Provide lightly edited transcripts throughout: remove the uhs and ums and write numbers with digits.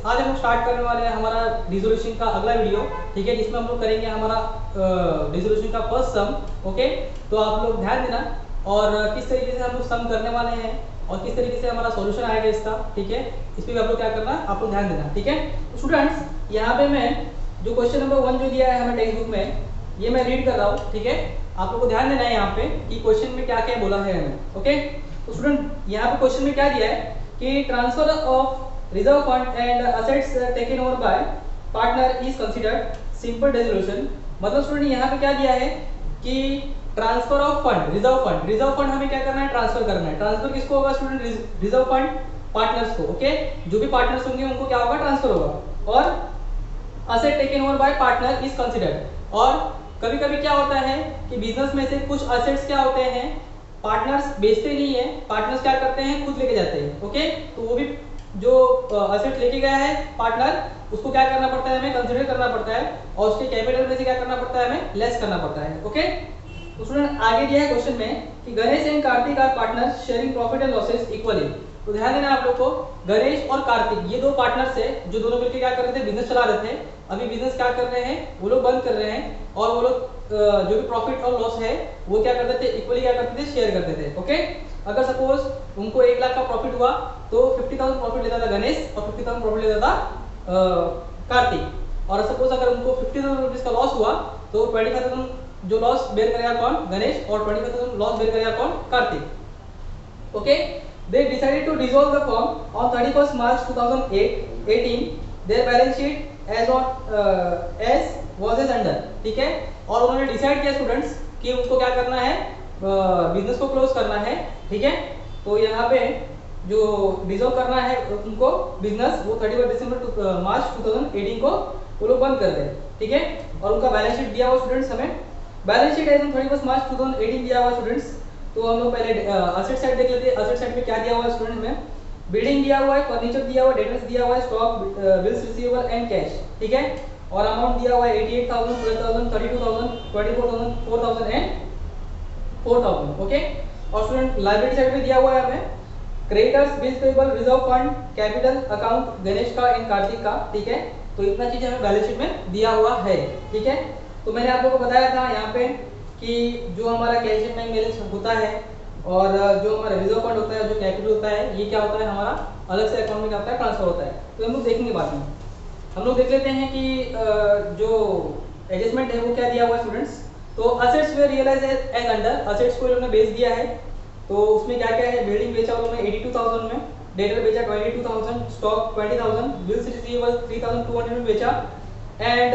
आज हम लोग स्टार्ट करने वाले हैं हमारा रिजोल्यूशन का अगला वीडियो, ठीक है, जिसमें हम लोग करेंगे हमारा रिजोल्यूशन का फर्स्ट सम। ओके, तो आप लोग ध्यान देना और किस तरीके से हम लोग सम करने वाले हैं और किस तरीके से हमारा सॉल्यूशन आएगा इसका, ठीक है, इस पर आप लोग क्या करना, आप लोग ध्यान देना, ठीक है। तो स्टूडेंट्स यहाँ पे मैं जो क्वेश्चन नंबर 1 जो दिया है हमें टेक्स्ट बुक में, ये मैं रीड कर रहा हूँ, ठीक है। आप लोग को ध्यान देना है यहाँ पे कि क्वेश्चन में क्या क्या बोला है हमें। ओके, तो स्टूडेंट यहाँ पे क्वेश्चन में क्या दिया है कि transfer of reserve fund and assets taken over by partner is considered simple resolution. मतलब स्टूडेंट यहाँ पे क्या दिया है कि transfer of fund, reserve fund हमें क्या करना है, ट्रांसफर करना है। ट्रांसफर किसको होगा स्टूडेंट, रिजर्व फंड पार्टनर्स को। ओके, जो भी पार्टनर्स होंगे उनको क्या होगा, ट्रांसफर होगा। और asset taken over by partner is considered. और कभी कभी क्या होता है कि बिजनेस में से कुछ असेट्स क्या होते हैं, पार्टनर्स बेचते नहीं है, पार्टनर्स क्या करते हैं, खुद लेके जाते हैं। ओके, तो वो भी जो असेट लेके गया है पार्टनर, उसको क्या करना पड़ता है, हमें कंसीडर करना पड़ता है और उसके कैपिटल में से क्या करना पड़ता है, हमें लेस करना पड़ता है। ओके, तो स्टूडेंट आगे दिया है क्वेश्चन में कि Ganesh and Kartik are partners sharing profit and losses equally. तो ध्यान देना आप लोग को, गणेश और कार्तिक ये दो पार्टनर्स है जो दोनों मिलकर क्या कर रहे थे, बिजनेस चला रहे थे। अभी बिजनेस क्या कर रहे हैं, वो लोग बंद कर रहे हैं और वो लोग जो भी प्रॉफिट और लॉस है वो क्या करते थे, इक्वली क्या करते थे, शेयर करते थे। ओके, अगर सपोज उनको 1 लाख का प्रॉफिट हुआ तो 50,000 प्रॉफिट लेता था गणेश और 50,000 प्रॉफिट लेता था कार्तिक। और सपोज अगर उनको 50,000 रुपीज का लॉस हुआ तो 25,000 जो लॉस बेयर करेगा कौन, गणेश, और 25,000 लॉस बेयर करेगा कौन, Kartik. Okay, they decided to dissolve the firm on 31st March 2018. Their balance sheet as was as under, ठीक है। और उन्होंने डिसाइड किया स्टूडेंट्स कि उनको क्या करना है, बिजनेस को क्लोज करना है, ठीक है। तो यहाँ पे जो डिसॉल्व करना है उनको बिजनेस, वो 31 मार्च 2018 को वो लोग बंद कर दे, ठीक है। और उनका बैलेंस शीट दिया हुआ स्टूडेंट्स, हमें बैलेंस शीट एज ऑन 31 मार्च 2018 दिया हुआ स्टूडेंट्स। तो हम लोग पहले असेट साइड देख लेते हैं। असेट साइड में क्या दिया हुआ है स्टूडेंट में, बिल्डिंग दिया हुआ है, फर्नीचर दिया हुआ है, डेटर्स दिया हुआ है, stock, bills receivable and cash, ठीक है। और अमाउंट दिया हुआ है 88,000, 12,000, 32,000, 24,000, 4,000 एंड 4,000। ओके, और स्टूडेंट लायबिलिटी साइड में दिया हुआ है हमें creditors, bills payable, reserve fund, capital account Ganesh का एंड कार्तिक का, ठीक है। तो इतना चीज हमें बैलेंस शीट में दिया हुआ है, ठीक है। तो मैंने आप लोगों को बताया था यहाँ पे कि जो हमारा कैश एंड बैंक बैलेंस होता है और जो हमारा रिजर्व फंड होता है, जो कैपिटल होता है, ये क्या होता है, हमारा अलग से अकाउंट में क्या होता है, ट्रांसफर होता है। तो हम लोग देखेंगे बाद में। हम लोग देख लेते हैं कि जो एडजस्टमेंट है वो क्या दिया हुआ है स्टूडेंट्स। तो असेट्स वे रियलाइज एज अंडर, असेट्स को इन्होंने बेच दिया है। तो उसमें क्या क्या है, बिल्डिंग बेचा उन्होंने 82,000 में, डेटर बेचा 22,000, स्टॉक 20,000, बिल्स रिसीवेबल 3,200 में बेचा। And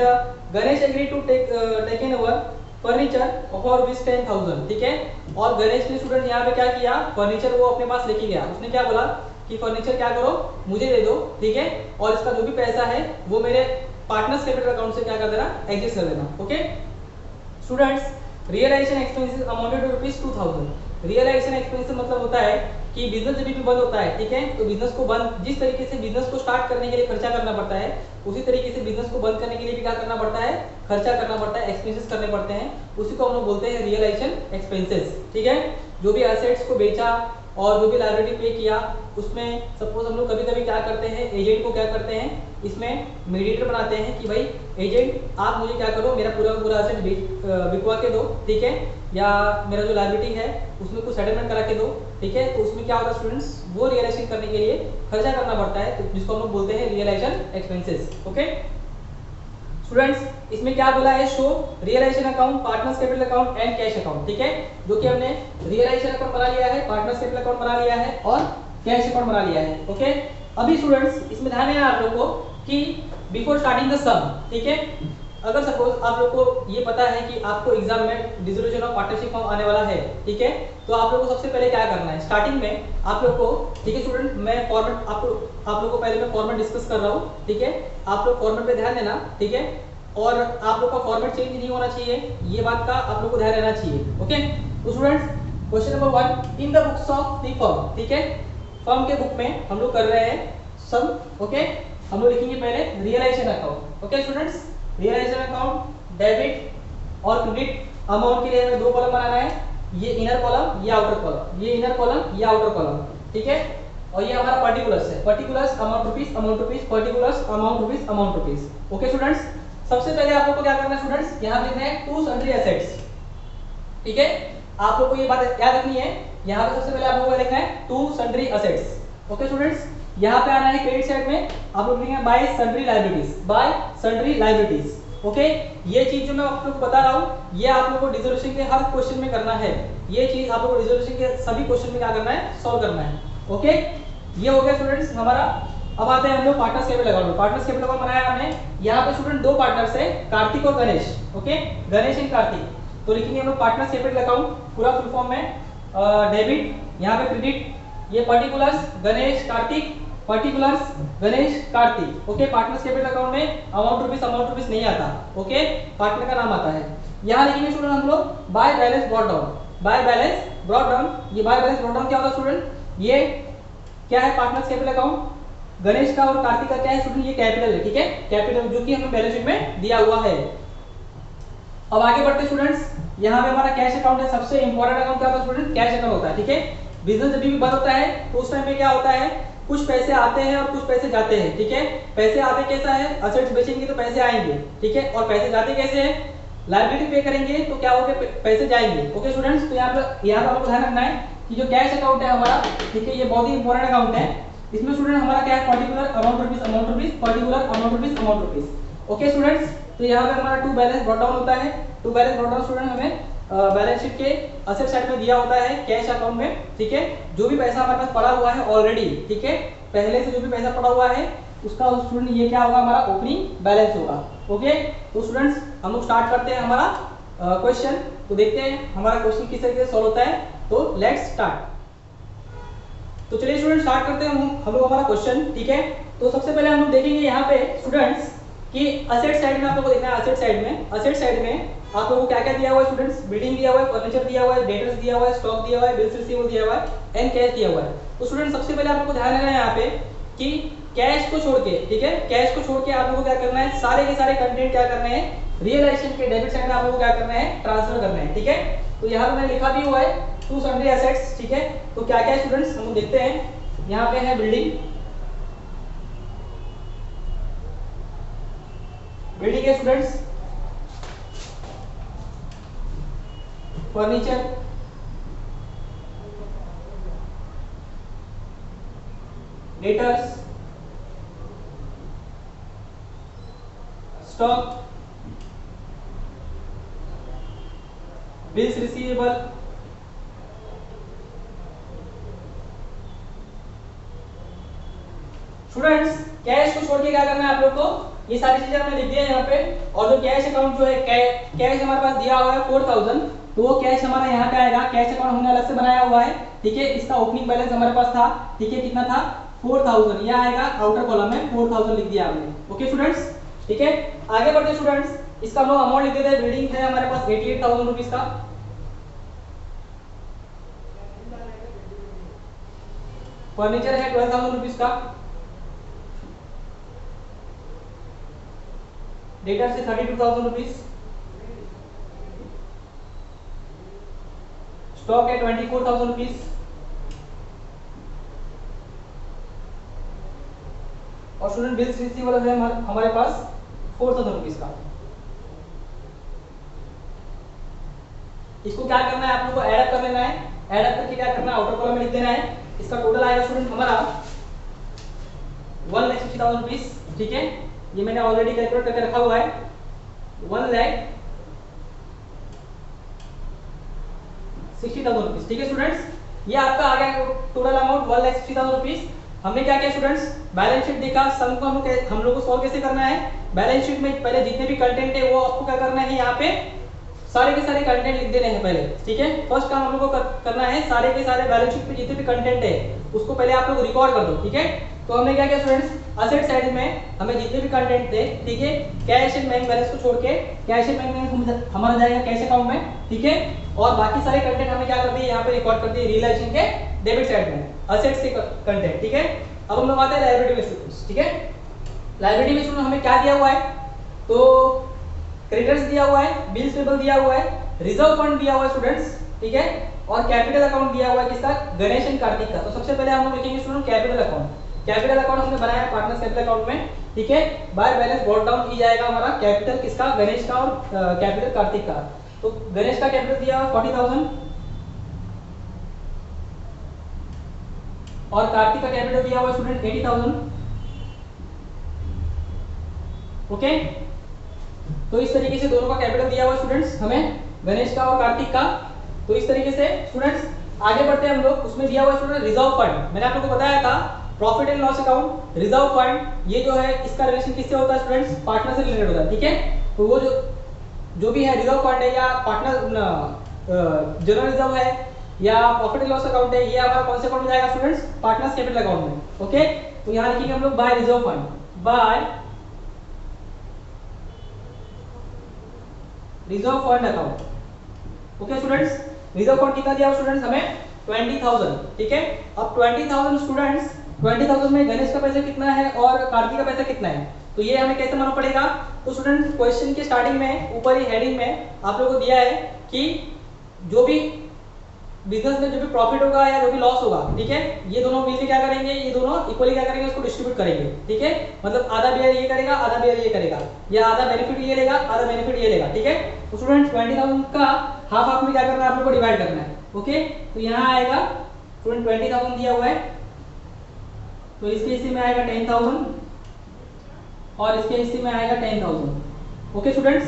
Ganesh agree to taken over furniture for which 10,000, ठीक है। और गणेश ने स्टूडेंट यहाँ पे क्या किया, फर्नीचर वो अपने पास लेके गया। उसने क्या बोला कि फर्नीचर क्या करो, मुझे दे दो, ठीक है, और इसका जो भी पैसा है वो मेरे पार्टनर्स कैपिटल अकाउंट से क्या कर देना, एडजस्ट कर देना। Okay students, realisation expenses amounted to ₹2,000। Realisation expenses मतलब होता है कि बिजनेस जब भी बंद होता है, ठीक है, तो बिजनेस को बंद, जिस तरीके से बिजनेस को स्टार्ट करने के लिए खर्चा करना पड़ता है, उसी तरीके से बिजनेस को बंद करने के लिए भी क्या करना पड़ता है, खर्चा करना पड़ता है, एक्सपेंसेस करने पड़ते हैं। उसी को हम लोग बोलते हैं रियलाइजेशन एक्सपेंसेस, ठीक है। जो भी एसेट्स को बेचा और जो भी लायबिलिटी पे किया, उसमें सपोज हम लोग कभी कभी क्या करते हैं, एजेंट को क्या करते हैं, इसमें मीडिएटर बनाते हैं कि भाई एजेंट आप मुझे क्या करो, मेरा पूरा असेट बिकवा के दो, ठीक है, या मेरा जो लायबिलिटी है उसमें कुछ सेटलमेंट करा के दो, ठीक है। तो उसमें क्या होता है स्टूडेंट्स, वो रियलाइजेशन करने के लिए खर्चा करना पड़ता है, तो जिसको हम लोग बोलते हैं रियलाइजेशन एक्सपेंसेस। ओके स्टूडेंट्स, इसमें क्या बोला है, show realisation account, partners capital account and cash account, ठीक है। जो कि हमने रियलाइजेशन अकाउंट बना लिया है, पार्टनर्स कैपिटल अकाउंट बना लिया है और कैश अकाउंट बना लिया है। ओके, अभी स्टूडेंट्स इसमें ध्यान है आप लोग को कि बिफोर स्टार्टिंग द सम, ठीक है, अगर सपोज आप लोग को ये पता है कि आपको एग्जाम में डिसोल्यूशन ऑफ पार्टनरशिप फॉर्म आने वाला है, ठीक है, तो आप लोग को सबसे पहले क्या करना है, स्टार्टिंग में आप लोग को, ठीक है स्टूडेंट, मैं फॉर्मेट आप लोग को पहले मैं फॉर्मेट डिस्कस कर रहा हूँ, ठीक है। आप लोग फॉर्मेट पे ध्यान देना, ठीक है, और आप लोग का फॉर्मेट चेंज नहीं होना चाहिए, ये बात का आप लोग को ध्यान रहना चाहिए। ओके, तो students question number 1, in the books of the firm, ठीक है, फर्म के बुक में हम लोग कर रहे हैं सम। ओके, हम लोग लिखेंगे पहले realisation account. Okay students, realisation account debit और क्रेडिट अमाउंट के लिए हमें 2 कॉलम बनाना है, ये इनर कॉलम, ये आउटर कॉलम, ये इनर कॉलम, ये आउटर कॉलम, ठीक है। और ये हमारा पर्टिकुलर्स है, particulars amount rupees, amount rupees, particulars amount rupees, amount rupees. Okay students, सबसे पहले आप लोग को क्या करना है स्टूडेंट्स, यहाँ लिखना है टू सन्ड्री एसेट्स। ठीक है, आप लोग को ये बात याद रखनी है, यहाँ पे सबसे पहले आप लोगों को लिखना है to sundry assets. Okay students, यहाँ पे आना है क्रेडिट साइड में आप लोग लिखेंगे bye sundry liabilities, bye sundry liabilities. Okay, ये चीज जो मैं आप लोग को बता रहा हूँ ये आप लोगों को डिसोल्यूशन के हर क्वेश्चन में करना है, ये चीज आप लोगों को डिसोल्यूशन के सभी क्वेश्चन में क्या करना है, सॉल्व करना है। ओके, ये हो गया स्टूडेंट्स हमारा। अब आते हैं हम लोग partners capital account. Partners capital account बनाया हमने, यहाँ पे स्टूडेंट दो पार्टनर्स है, कार्तिक और गणेश। ओके, गणेश एंड कार्तिक, तो लिखेंगे हम लोग पार्टनर्स कैपिटल अकाउंट पूरा फुल फॉर्म में, डेबिट, यहाँ पे क्रेडिट, ये particulars Ganesh Kartik, particulars Ganesh Kartik. Okay, partners capital account में अमाउंट रुपीस नहीं आता। ओके, पार्टनर का नाम आता है। यहाँ लिखेंगे स्टूडेंट हम लोग by balance brought down, by balance brought down. ये बाय बैलेंस ब्रॉट डाउन क्या होता है स्टूडेंट, ये क्या है, पार्टनर्स कैपिटल अकाउंट, गणेश का और कार्तिक का क्या है स्टूडेंट, ये कैपिटल है। ठीक है, कैपिटल जो कि हमें बैलेंस शीट में दिया हुआ है। अब आगे बढ़ते स्टूडेंट्स, यहाँ पे हमारा कैश अकाउंट है, सबसे इंपॉर्टेंट अकाउंट क्या होता है स्टूडेंट, कैश अकाउंट होता है। ठीक है, बिजनेस जब भी बंद होता है तो उस टाइम पे क्या होता है, कुछ पैसे आते हैं और कुछ पैसे जाते हैं। ठीक है, पैसे आते कैसा है, असेट्स बेचेंगे तो पैसे आएंगे। ठीक है, और पैसे जाते कैसे हैं, लायबिलिटी पे करेंगे तो क्या होगा, पैसे जाएंगे। ओके स्टूडेंट्स, तो यहाँ पे आपको ध्यान रखना है कि जो कैश अकाउंट है हमारा, ठीक है, ये बहुत ही इंपॉर्टेंट अकाउंट है। इसमें स्टूडेंट हमारा क्या है, particular amount rupees, amount rupees, particular amount rupees, amount rupees. Okay students, तो यहाँ पे हमारा टू बैलेंस ब्रॉट डाउन होता है। To balance brought down student हमें बैलेंस शीट के असेट साइड में दिया होता है कैश अकाउंट में। ठीक है, जो भी पैसा हमारे पास पड़ा हुआ है ऑलरेडी, ठीक है, पहले से जो भी पैसा पड़ा हुआ है उसका स्टूडेंट ये क्या होगा, हमारा ओपनिंग बैलेंस होगा। ओके, तो स्टूडेंट्स हम लोग स्टार्ट करते हैं हमारा क्वेश्चन। तो देखते हैं हमारा क्वेश्चन किस तरीके से सॉल्व होता है। तो लेट्स स्टार्ट। तो चलिए स्टूडेंट स्टार्ट करते हैं हम लोग हमारा क्वेश्चन। ठीक है, तो सबसे पहले हम लोग देखेंगे यहाँ पे स्टूडेंट्स कि असेट साइड में आप लोगों को देखना है, असेट साइड में आप लोगों को क्या क्या दिया हुआ है स्टूडेंट्स, बिल्डिंग दिया हुआ है, फर्नीचर दिया हुआ है, डेटर्स दिया हुआ है, स्टॉक दिया हुआ है, बिल्स रिसीवेबल दिया हुआ है एंड कैश दिया हुआ है। तो स्टूडेंट सबसे पहले आप लोगों को ध्यान रखना है यहाँ पे कि कैश को छोड़ के, ठीक है, कैश को छोड़ के आप लोगों को क्या करना है, सारे के सारे कंटेंट क्या करने हैं, रियलाइजेशन के डेबिट साइड में आप लोगों को क्या करना है, ट्रांसफर करना है। ठीक है, तो यहाँ पे मैंने लिखा भी हुआ है टू सन्ड्री एसेट्स। ठीक है, तो क्या क्या है स्टूडेंट्स हम देखते हैं। यहाँ पे है बिल्डिंग, बिल्डिंग है students, furniture, debtors, stock, bills receivable, students cash को छोड़ के क्या करना है आप लोग को, ये सारी चीजें हमने लिख दिया है यहाँ पे। और जो कैश अकाउंट जो है, कैश हमारे पास दिया हुआ है 4000, तो वो कैश हमारा यहाँ पे आएगा। कैश अकाउंट हमने अलग से बनाया हुआ है। ठीक है, इसका ओपनिंग बैलेंस हमारे पास था, ठीक है, कितना था 4000, यह आएगा आउटर कॉलम में 4000 लिख दिया हमने। ओके स्टूडेंट्स, ठीक है, आगे बढ़ते स्टूडेंट्स, इसका हम लोग अमाउंट लिख देते हैं। बिल्डिंग है हमारे पास 88,000 रुपीज का, फर्नीचर है 12,000 रुपीज का, डेटर्स है 32,000 रुपीज, स्टॉक है 24,000 रुपीज, और स्टूडेंट बिल्स रिसीवेबल है हमारे पास 4,000 रुपीज का। इसको क्या करना है, आप लोगों को ऐड अप कर लेना है। ऐड अप करके क्या करना है, आउटर कॉलम में लिख देना है। इसका टोटल आएगा स्टूडेंट हमारा 1,60,000 रुपीज। ठीक है, ये मैंने ऑलरेडी कैलकुलेट करके रखा हुआ है, 1,60,000 रुपीज। ठीक है स्टूडेंट्स, ये आपका आ गया टोटल अमाउंट 1,60,000 रुपीज। हमने क्या किया स्टूडेंट्स, बैलेंस शीट देखा, सम को हम लोग को सॉल्व कैसे करना है। बैलेंस शीट में पहले जितने भी कंटेंट है वो आपको क्या करना है, यहाँ पे सारे के सारे कंटेंट लिख देने हैं पहले। ठीक है, फर्स्ट काम हम लोग को करना है, सारे के सारे बैलेंस शीट पे जितने भी कंटेंट है उसको पहले आप लोग रिकॉर्ड कर दो। ठीक है, तो हमने क्या किया स्टूडेंट्स, असेट साइड में हमें जितने भी कंटेंट थे, ठीक है, कैश एंड बैंक बैलेंस को छोड़ के, कैश एंड बैंक बैलेंस हमारा जाएगा कैश अकाउंट में। ठीक है, और बाकी सारे कंटेंट हमने क्या कर दिए, यहाँ पे रिकॉर्ड कर दिए रियलाइजेशन के डेबिट साइड में, असेट्स के कंटेंट। ठीक है, अब हम लोग आते हैं लायबिलिटी में स्टूडेंट्स। ठीक है, लायबिलिटी में स्टूडेंट हमें क्या दिया हुआ है, तो क्रेडिटर्स दिया हुआ है, बिल्स पेबल दिया हुआ है, रिजर्व फंड दिया हुआ है स्टूडेंट्स, ठीक है, और कैपिटल अकाउंट दिया हुआ है किसका, गणेश एंड कार्तिक का। तो सबसे पहले हम लोग लिखेंगे student capital account. Capital account हमने बनाया है पार्टनर्स कैपिटल अकाउंट में, ठीक है। बाय बैलेंस ब्रॉट डाउन की जाएगा हमारा कैपिटल किसका, गणेश का, और कैपिटल कार्तिक का। तो गणेश का कैपिटल दिया 40,000 और कार्तिक का कैपिटल दिया हुआ स्टूडेंट 80,000। ओके, तो इस तरीके से दोनों का कैपिटल दिया हुआ स्टूडेंट्स हमें, गणेश का और कार्तिक का। तो इस तरीके से स्टूडेंट्स आगे बढ़ते हैं हम लोग। उसमें दिया हुआ स्टूडेंट रिजर्व फंड, मैंने आप लोगों को बताया था profit and loss account, reserve fund, ये जो है इसका रिलेशन किससे होता है स्टूडेंट्स, पार्टनर से रिलेटेड होता है, ठीक है। तो वो जो भी है रिजर्व फंड है या पार्टनर जनरल रिजर्व है या प्रॉफिट एंड लॉस अकाउंट है, ये हमारा कौन से अकाउंट में जाएगा स्टूडेंट्स, पार्टनर्स कैपिटल अकाउंट में। ओके, तो यहां लिखेंगे हम लोग by reserve fund, by reserve fund account. Okay students, reserve fund कितना दिया स्टूडेंट्स हमें 20,000, ठीक है। अब 20,000 स्टूडेंट्स, 20,000 में गणेश का पैसा कितना है और कार्तिक का पैसा कितना है, तो ये हमें कैसे मालूम पड़ेगा। तो स्टूडेंट्स क्वेश्चन के स्टार्टिंग में ऊपर ही हेडिंग में आप लोगों को दिया है कि जो भी बिजनेस में जो भी प्रॉफिट होगा या जो भी लॉस होगा, ठीक है, ये दोनों मिलकर क्या करेंगे, ये दोनों इक्वली क्या करेंगे, उसको डिस्ट्रीब्यूट करेंगे, ठीक है। मतलब आधा बेयर ये करेगा, आधा बेयर ये करेगा, या आधा बेनिफिट ये लेगा, आधा बेनिफिट ये लेगा, ठीक है। तो स्टूडेंट्स 20,000 का हाफ हाफ में क्या करना है, आप लोग को डिवाइड करना है। ओके, तो यहाँ आएगा स्टूडेंट 20,000 दिया हुआ है, तो इसके हिस्से में आएगा 10,000 और इसके हिस्से में आएगा 10,000। ओके स्टूडेंट्स,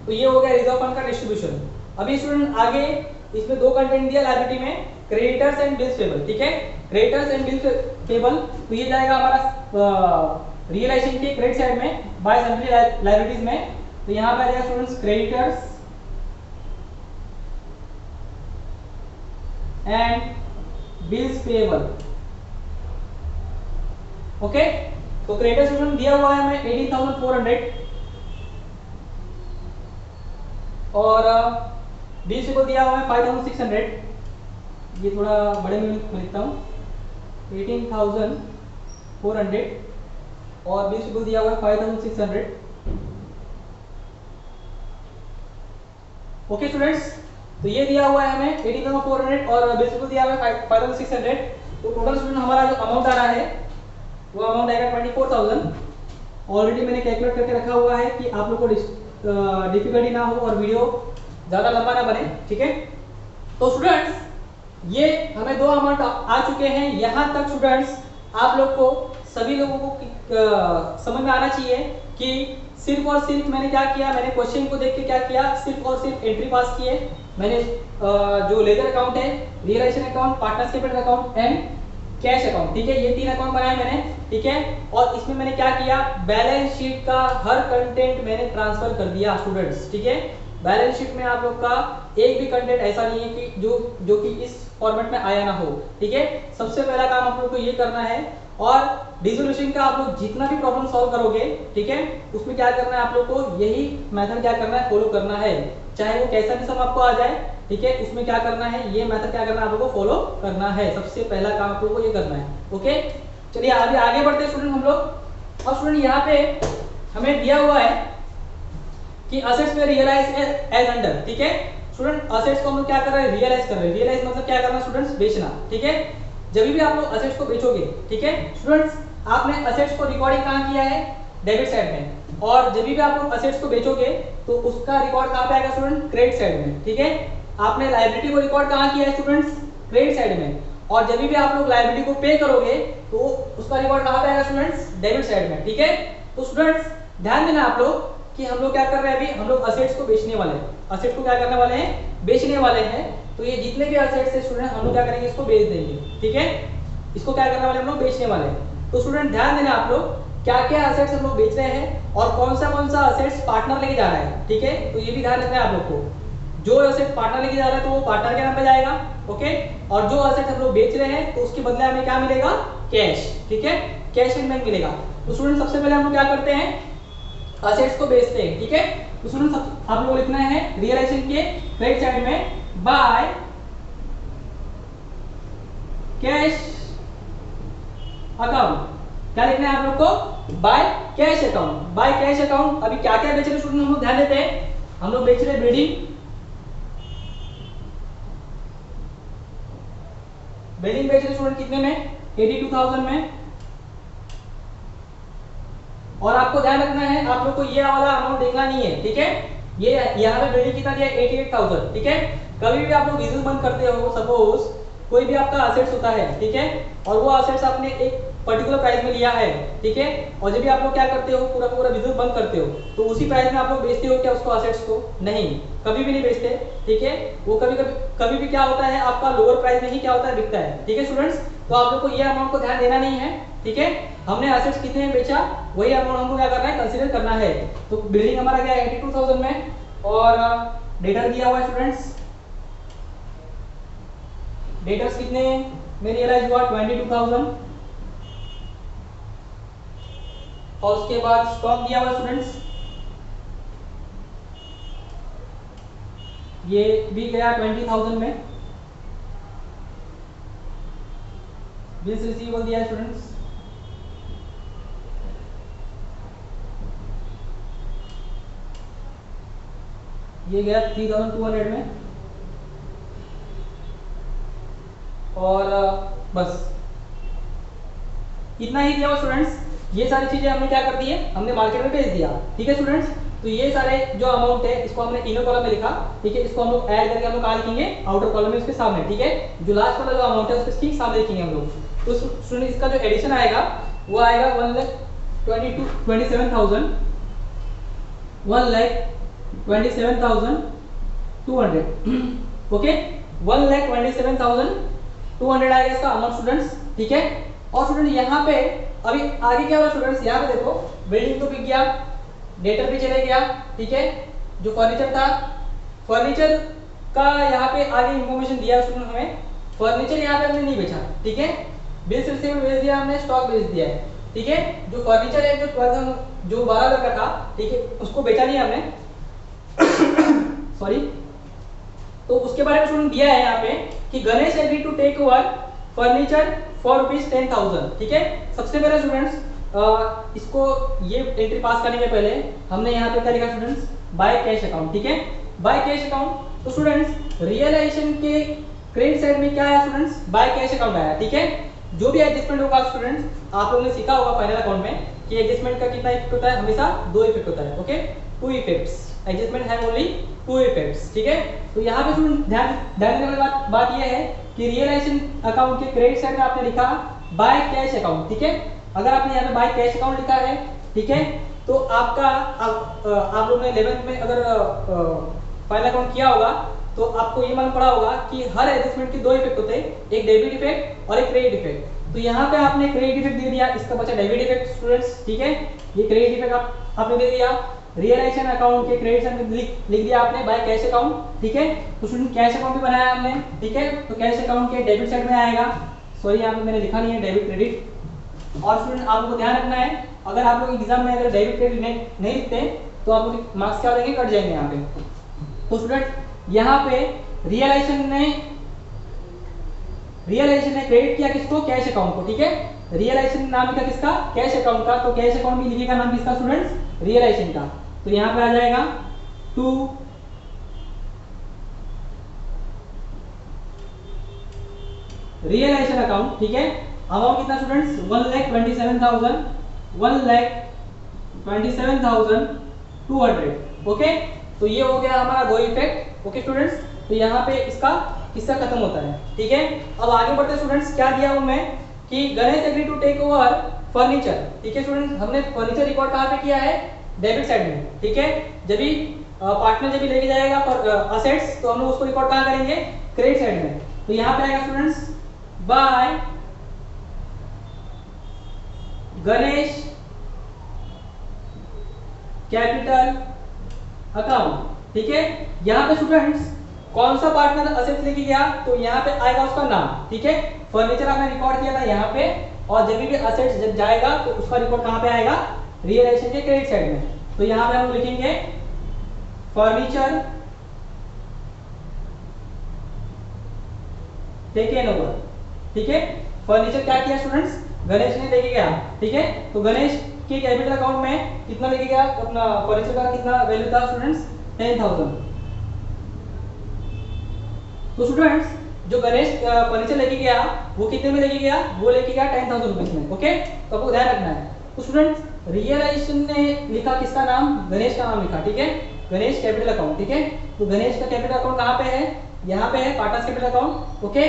तो ये हो गया रिजर्व फंड का डिस्ट्रीब्यूशन। अभी स्टूडेंट आगे इसमें दो कंटेंट दिया लायबिलिटी में, क्रेडिटर्स एंड बिल्स पेबल, ठीक है। क्रेडिटर्स एंड बिल्स पेबल, तो ये जाएगा हमारा रियलाइजेशन के क्रेडिट साइड में बाय सन्ड्री लायबिलिटीज में। तो यहाँ पे आ जाएगा students creditors and bills payable. Okay, तो क्रेडिटर्स स्टूडेंट दिया हुआ है हमें 18,400 और बिल्स पेबल दिया हुआ है 5,600। ये थोड़ा बड़े में लिखता हूँ, 18,400 और बिल्स पेबल दिया हुआ है 5,600। ओके स्टूडेंट्स, तो ये दिया हुआ है हमें 18,400 और बिल्स पेबल दिया हुआ है 5,600। तो टोटल स्टूडेंट हमारा जो अमाउंट आ रहा है वो अमाउंट आएगा 24,000। ऑलरेडी मैंने कैलकुलेट करके रखा हुआ है कि आप लोग को डिफिकल्टी ना हो और वीडियो ज़्यादा लंबा ना बने, ठीक है। तो स्टूडेंट्स ये हमें दो अमाउंट आ चुके हैं। यहाँ तक स्टूडेंट्स आप लोग को सभी लोगों को समझ में आना चाहिए कि सिर्फ और सिर्फ मैंने क्या किया, मैंने क्वेश्चन को देख के क्या किया, सिर्फ और सिर्फ एंट्री पास किए मैंने। जो लेजर अकाउंट है, realisation account, partners capital account and cash account, ठीक है, ये तीन अकाउंट बनाए मैंने, ठीक है। और इसमें मैंने क्या किया, बैलेंस शीट का हर कंटेंट मैंने ट्रांसफर कर दिया स्टूडेंट्स, ठीक है। बैलेंस शीट में आप लोग का एक भी कंटेंट ऐसा नहीं है कि जो कि इस फॉर्मेट में आया ना हो, ठीक है। सबसे पहला काम आप लोग को ये करना है, और डिसोल्यूशन का आप लोग जितना भी प्रॉब्लम सॉल्व करोगे, ठीक है, उसमें क्या करना है, आप लोग को यही मेथड क्या करना है, फॉलो करना है, चाहे वो कैसा भी सम आपको आ जाए, ठीक है। उसमें क्या करना है, ये मेथड क्या करना है, आप लोग को फॉलो करना है। सबसे पहला काम आप लोग को ये करना है। ओके, चलिए अभी आगे बढ़ते हैं स्टूडेंट हम लोग। अब स्टूडेंट यहाँ पे हमें दिया हुआ है कि असेट्स में रियलाइज एज अंडर, ठीक है। स्टूडेंट असेट्स को हम लोग क्या कर रहे हैं, रियलाइज कर रहे हैं। रियलाइज मतलब क्या करना स्टूडेंट्स, बेचना, ठीक है। जब भी आप लोग असेट्स को बेचोगे, ठीक है स्टूडेंट्स, आपने असेट्स को रिकॉर्डिंग कहाँ किया है, डेबिट साइड में, और जब भी आप लोग असेट्स को बेचोगे तो उसका रिकॉर्ड कहाँ पे आएगा स्टूडेंट, क्रेडिट साइड में, ठीक है। आपने लायबिलिटी को रिकॉर्ड कहाँ किया है स्टूडेंट्स, क्रेडिट साइड में, और जब भी आप लोग लायबिलिटी को पे करोगे तो उसका रिकॉर्ड कहाँ पे आएगा स्टूडेंट्स, डेबिट साइड में, ठीक है। तो स्टूडेंट्स ध्यान देना आप लोग कि हम लोग क्या कर रहे हैं, अभी हम लोग असेट्स को बेचने वाले हैं, असेट्स को क्या करने वाले हैं, बेचने वाले हैं। तो ये जितने भी असेट्स है स्टूडेंट, हम लोग क्या करेंगे, इसको बेच देंगे, ठीक है। इसको क्या करने वाले हम लोग, बेचने वाले हैं। तो स्टूडेंट ध्यान देना आप लोग क्या क्या असेट्स हम लोग बेच रहे हैं और कौन सा असेट्स पार्टनर लेके जा रहा है, ठीक है। तो ये भी ध्यान रखना है आप लोग को। जो असेट पार्टनर लेके जा रहा है तो वो पार्टनर के नाम पे जाएगा, ओके। और जो असेट हम लोग बेच रहे हैं तो उसके बदले हमें क्या मिलेगा, कैश, ठीक है, कैश इन बैंक मिलेगा। तो स्टूडेंट सबसे पहले हम लोग क्या करते हैं, असेट्स को बेचते हैं, ठीक है। तो स्टूडेंट आप लोग लिखना है रियलाइजेशन के क्रेडिट साइड में बाय कैश अकाउंट, क्या लिखना है आप लोग को, by cash account, by cash account. अभी क्या क्या बेच रहे स्टूडेंट हम लोग ध्यान देते हैं। हम लोग बेच रहे हैं ब्रीडिंग, बिल्डिंग बेच रहे स्टूडेंट कितने में, 82,000 में। और आपको ध्यान रखना है, आप लोग को ये वाला अमाउंट देखना नहीं है, ठीक है। ये यहाँ पे बिल्डिंग कितना दिया, 88,000, ठीक है। कभी भी आप लोग बिजनेस बंद करते हो, सपोज कोई भी आपका असेट्स होता है, ठीक है, और वो असेट्स आपने एक पर्टिकुलर प्राइस में लिया है, ठीक है, और जब भी आप लोग क्या करते हो, पूरा पूरा बिजनेस बंद करते हो, तो उसी प्राइस में आप लोग बेचते हो क्या उसको, असेट्स को? नहीं, कभी भी नहीं बेचते, ठीक है। वो कभी भी क्या होता है, आपका लोअर प्राइस में ही क्या होता है, बिकता है, ठीक है स्टूडेंट्स। तो आप लोग को ये अमाउंट को ध्यान देना नहीं है, ठीक है। हमने असेट्स कितने में बेचा, वही अमाउंट हमको क्या करना है, कंसीडर करना है। तो बिल्डिंग हमारा क्या है, 82,000 में, और डेटर दिया हुआ है स्टूडेंट्स, डेटर्स कितने में रियलाइज हुआ, 22,000, और उसके बाद स्टॉक दिया हुआ है स्टूडेंट्स, ये भी गया 20,000 में। बिल्स रिसीवेबल दिया है स्टूडेंट्स, ये गया 3,200 में, और बस इतना ही दिया हुआ स्टूडेंट्स। ये सारी चीजें हमने क्या कर दी है, हमने मार्केट में भेज दिया, ठीक है स्टूडेंट्स। तो ये सारे जो अमाउंट है, इसको हमने इनर कॉलम में लिखा, ठीक है। इसको हम लोग ऐड करके हम लोग कहाँ लिखेंगे, आउटर कॉलम में, उसके सामने, ठीक है। जो लास्ट वाला जो अमाउंट है उसके ठीक सामने लिखेंगे हम लोग। तो स्टूडेंट इसका जो एडिशन आएगा वो आएगा 1,27,200, 1,27,200, ओके, 1,27,200 आएगा इसका अमाउंट स्टूडेंट्स, ठीक है। और स्टूडेंट यहाँ पे अभी आगे क्या हुआ स्टूडेंट्स, यहाँ पे देखो, बिल्डिंग तो बिक गया, डेटर भी चले गया, ठीक है। जो फर्नीचर था, फर्नीचर का यहाँ पे आगे इंफॉर्मेशन दिया स्टूडेंट हमें, फर्नीचर यहाँ पे हमने नहीं बेचा, ठीक है। बिल्स रिसीवेबल बेच दिया हमने, स्टॉक बेच दिया है, ठीक है। जो फर्नीचर है, जो 12,000 का था, ठीक है, उसको बेचा नहीं हमने, सॉरी। तो उसके बारे में स्टूडेंट दिया है यहाँ पे कि Ganesh agree to take over furniture for ₹10,000, ठीक है। सबसे पहले स्टूडेंट्स इसको ये एंट्री पास करने के पहले हमने यहाँ पे क्या लिखा स्टूडेंट्स, बाय कैश अकाउंट, ठीक है, बाय कैश अकाउंट। तो स्टूडेंट्स रियलाइजेशन के क्रेडिट साइड में क्या है स्टूडेंट्स, बाय कैश अकाउंट आया, ठीक है। जो भी एडजस्टमेंट होगा स्टूडेंट्स, आप लोगों ने सीखा होगा फाइनल अकाउंट में कि एडजस्टमेंट का कितना इफेक्ट होता है, हमेशा 2 इफेक्ट होता है, okay, 2 effects, adjustment have only 2 effects, ठीक है। तो यहाँ पे स्टूडेंट ध्यान देने वाली बात ये है कि रियलाइजेशन अकाउंट के क्रेडिट साइड में आपने लिखा बाय कैश अकाउंट, ठीक है। अगर आपने यहाँ पे बाय कैश अकाउंट लिखा है, ठीक है, तो आपका आप लोग ने 11th में अगर फाइनल अकाउंट किया होगा तो आपको ये मालूम पड़ा होगा कि हर एडजस्टमेंट के 2 इफेक्ट होते हैं, एक डेबिट इफेक्ट और एक क्रेडिट इफेक्ट। तो यहाँ पे आपने क्रेडिट इफेक्ट दे दिया, इसका बचा डेबिट इफेक्ट स्टूडेंट्स, ठीक है। ये क्रेडिट इफेक्ट आपने दे दिया। रियलाइजेशन अकाउंट के क्रेडिट साइड में लिख दिया आपने बाय कैश अकाउंट, ठीक है। तो स्टूडेंट कैश अकाउंट भी बनाया हमने, ठीक है। तो कैश अकाउंट के डेबिट साइड में आएगा, सॉरी यहाँ पे मैंने लिखा नहीं है डेबिट क्रेडिट। और स्टूडेंट आप लोगों को ध्यान रखना है, अगर आप लोग एग्जाम में अगर डेबिट क्रेडिट नहीं लिखते तो आप लोग मार्क्स क्या हो जाएंगे, कट जाएंगे यहाँ पे। तो स्टूडेंट यहाँ पे रियलाइजेशन ने क्रेडिट किया किसको, कैश अकाउंट को, ठीक है। रियलाइजेशन नाम लिखा किसका, कैश अकाउंट का, तो कैश अकाउंट भी लिखेगा नाम किसका स्टूडेंट्स, रियलाइजेशन का। तो यहाँ पे आ जाएगा टू रियलाइजेशन अकाउंट, ठीक है। अमाउंट कितना स्टूडेंट्स, 1,27,200, ओके। तो ये हो गया हमारा 2 इफेक्ट, ओके स्टूडेंट्स। तो यहाँ पे इसका किस्सा खत्म होता है, ठीक है। अब आगे बढ़ते स्टूडेंट्स, क्या दिया हूं मैं कि Ganesh agree to take over furniture, ठीक है स्टूडेंट्स। हमने फर्नीचर रिकॉर्ड कहाँ पे किया है, डेबिट साइड में, ठीक है। जब भी पार्टनर जब भी लेके जाएगा असेट्स तो हम लोग उसको रिकॉर्ड कहाँ करेंगे, क्रेडिट साइड में। तो यहाँ पे आएगा students by Ganesh capital account, ठीक है। यहाँ पे स्टूडेंट्स कौन सा पार्टनर असेट्स लेके गया, तो यहाँ पे आएगा उसका नाम, ठीक है। फर्नीचर आपने रिकॉर्ड किया था यहाँ पे, और जब भी असेट्स जब जाएगा तो उसका रिकॉर्ड कहाँ पे आएगा, रियलाइजेशन के क्रेडिट साइड में। तो यहाँ पे हम लिखेंगे फर्नीचर टेकन ओवर, ठीक है। फर्नीचर क्या किया स्टूडेंट्स, गणेश ने लेके गया, ठीक है। तो गणेश के कैपिटल अकाउंट में कितना लेके गया, अपना फर्नीचर का कितना वैल्यू था स्टूडेंट्स, 10,000। तो स्टूडेंट्स जो गणेश फर्नीचर लेके गया वो कितने में लेके गया, वो लेके गया 10,000 रुपीज में। ओके, तो आपको ध्यान रखना है। तो स्टूडेंट्स रियलाइजेशन ने लिखा किसका नाम, गणेश का नाम लिखा, ठीक है, गणेश कैपिटल अकाउंट, ठीक है। तो गणेश का कैपिटल अकाउंट कहाँ पे है, यहाँ पे है पार्टनर्स कैपिटल अकाउंट। ओके,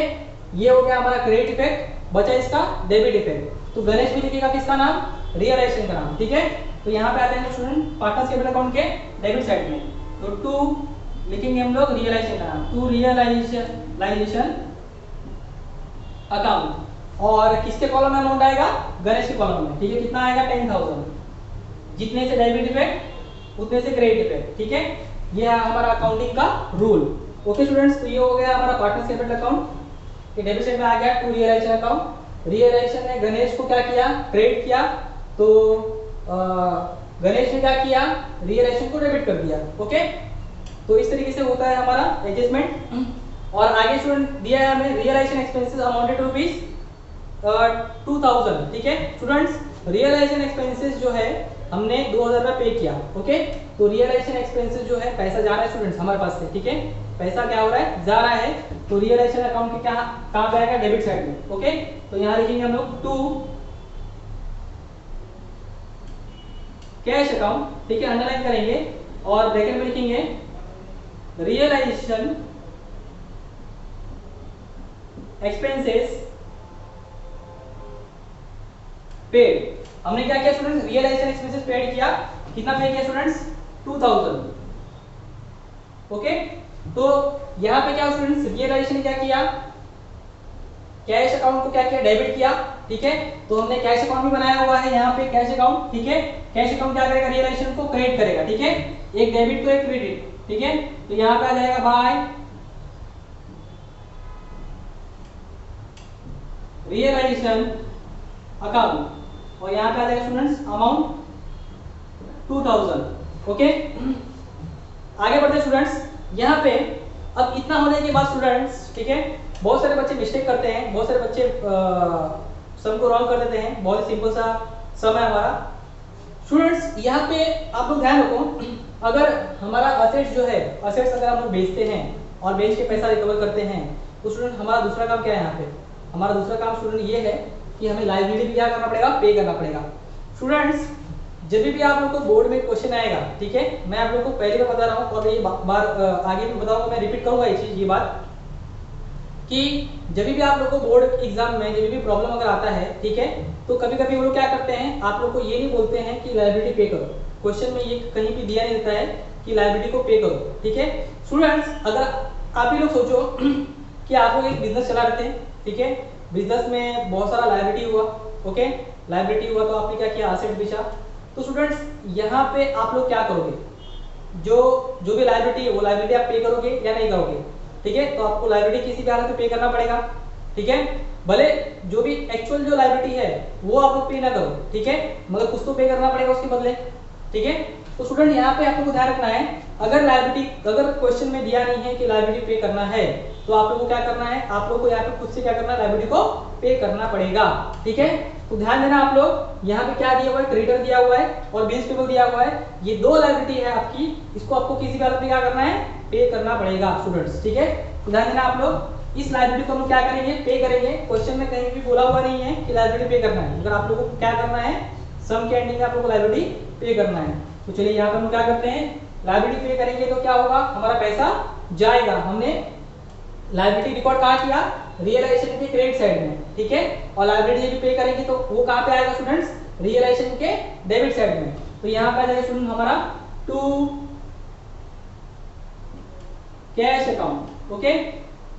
ये हो गया हमारा क्रेडिट इफेक्ट, बचा इसका डेबिट इफेक्ट। तो गणेश भी लिखेगा किसका नाम, रियलाइजेशन का नाम, ठीक है। तो यहाँ पे आते हैं स्टूडेंट पार्टनर्स कैपिटल अकाउंट के डेबिट साइड में, तो टू लिखेंगे हम लोग रियलाइजेशन का नाम, टू रियलाइजेशन अकाउंट, और किसके कॉलम में अमाउंट आएगा, गणेश के कॉलम में, ठीक है। कितना आएगा 10,000, जितने से डेबिट इफेक्ट उतने से क्रेडिट इफेक्ट, ठीक है। ये है हमारा अकाउंटिंग का रूल। ओके स्टूडेंट्स, तो ये हो गया हमारा पार्टनर्स कैपिटल अकाउंट के डेबिट साइड में आ गया टू रियलाइजेशन अकाउंट। रियलाइजेशन ने गणेश को क्या किया, क्रेडिट किया, तो गणेश ने क्या किया, रियलाइजेशन को डेबिट कर दिया। ओके, तो इस तरीके से होता है हमारा एडजस्टमेंट। और आगे स्टूडेंट दिया है हमें realisation expenses amounted to rupees 2000, ठीक है। स्टूडेंट्स रियलाइजेशन एक्सपेंसेस जो है हमने 2000 रुपये पे किया। ओके, तो रियलाइजेशन एक्सपेंसेस जो है पैसा जा रहा है स्टूडेंट्स हमारे पास से, ठीक है, पैसा क्या हो रहा है, जा रहा है। तो रियलाइजेशन अकाउंट के क्या कहाँ पे आएगा, डेबिट साइड में। ओके, तो यहाँ लिखेंगे हम लोग टू कैश अकाउंट, ठीक है, अंडरलाइन करेंगे और ब्रैकेट में लिखेंगे रियलाइजेशन एक्सपेंसेस पेड। हमने क्या किया स्टूडेंट्स, रियलाइजेशन एक्सपेंसेस पेड किया, कितना पे किया स्टूडेंट्स, 2000। ओके, तो यहां पे क्या स्टूडेंट्स, रियलाइजेशन क्या किया, कैश अकाउंट को क्या किया, डेबिट किया, ठीक है। तो हमने कैश अकाउंट भी बनाया हुआ है यहाँ पे, कैश अकाउंट, ठीक है। कैश अकाउंट क्या करेगा, रियलाइजेशन को क्रेडिट करेगा, ठीक है, एक डेबिट तो एक क्रेडिट, ठीक है। तो यहाँ पे आ जाएगा बाय रियलाइजेशन अकाउंट, और यहाँ पे आ जाएगा स्टूडेंट्स अमाउंट 2000। ओके, आगे बढ़ते स्टूडेंट्स। यहाँ पे अब इतना होने के बाद स्टूडेंट्स, ठीक है, बहुत सारे बच्चे मिस्टेक करते हैं, बहुत सारे बच्चे सम को रॉन्ग कर देते हैं। बहुत ही सिंपल सा सम है हमारा स्टूडेंट्स। यहाँ पे आप लोग ध्यान रखो, अगर हमारा असेट्स जो है, असेट्स अगर हम लोग बेचते हैं और बेच के पैसा रिकवर करते हैं, तो स्टूडेंट हमारा दूसरा काम क्या है, यहाँ पे हमारा दूसरा काम स्टूडेंट ये है कि हमें लायबिलिटी भी क्या करना पड़ेगा, पे करना पड़ेगा। स्टूडेंट्स जब भी आप लोग को बोर्ड में क्वेश्चन आएगा, ठीक है, मैं आप लोग को पहले भी बता रहा हूँ और ये बार आगे भी बताऊंगा, मैं रिपीट करूंगा ये चीज, ये बात कि जब भी आप लोग को बोर्ड एग्जाम में जब भी प्रॉब्लम अगर आता है, ठीक है, तो कभी कभी वो लोग क्या करते हैं, आप लोग को ये नहीं बोलते हैं कि लायबिलिटी पे करो। क्वेश्चन में ये कहीं भी दिया नहीं रहता है कि लायबिलिटी को पे करो, ठीक है। स्टूडेंट्स अगर आप ही लोग सोचो कि आप लोग एक बिजनेस चला रहे थे, ठीक है, बिजनेस में बहुत सारा लायबिलिटी हुआ, ओके, लायबिलिटी हुआ तो आपने क्या किया, एसेट बेचा। तो स्टूडेंट्स यहाँ पे आप लोग क्या करोगे, जो भी लायबिलिटी है वो लायबिलिटी आप पे करोगे या नहीं करोगे, ठीक है। तो आपको लायबिलिटी किसी भी हालत में पे करना पड़ेगा, ठीक है, भले जो भी एक्चुअल जो लायबिलिटी है वो आप लोग पे ना करो, ठीक है, मगर कुछ तो पे करना पड़ेगा उसके बदले, ठीक है। तो स्टूडेंट यहाँ पे आप लोग को ध्यान रखना है, अगर लायबिलिटी अगर क्वेश्चन में दिया नहीं है कि लायबिलिटी पे करना है, तो आप लोग को क्या करना है, आप लोग को यहाँ पे खुद से क्या करना है, लायबिलिटी को पे करना पड़ेगा, ठीक है। तो ध्यान देना आप लोग, यहाँ पे क्या दिया हुआ है, क्रेडिटर दिया हुआ है और बिल्स पेबल दिया हुआ है, ये दो लायबिलिटी है आपकी, इसको आपको किसी भी हालत में क्या करना है, पे करना पड़ेगा स्टूडेंट्स, ठीक है। तो ध्यान देना आप लोग, इस लायबिलिटी को हम क्या करेंगे, पे करेंगे। क्वेश्चन में कहीं भी बोला हुआ नहीं है कि लायबिलिटी पे करना है, मगर आप लोगों को क्या करना है, सम के एंडिंग में आप लोगों को लायबिलिटी पे करना है। तो चलिए यहाँ पर हम क्या करते हैं, लायबिलिटी पे करेंगे तो क्या होगा, हमारा पैसा जाएगा। हमने लायबिलिटी रिकॉर्ड कहाँ किया, रियलाइजेशन के क्रेडिट साइड में, ठीक है, और लायबिलिटी जब पे करेंगे तो वो कहाँ पे आएगा स्टूडेंट्स, रियलाइजेशन के डेबिट साइड में। तो यहाँ पे आ जाएगा स्टूडेंट हमारा टू कैश अकाउंट, ओके,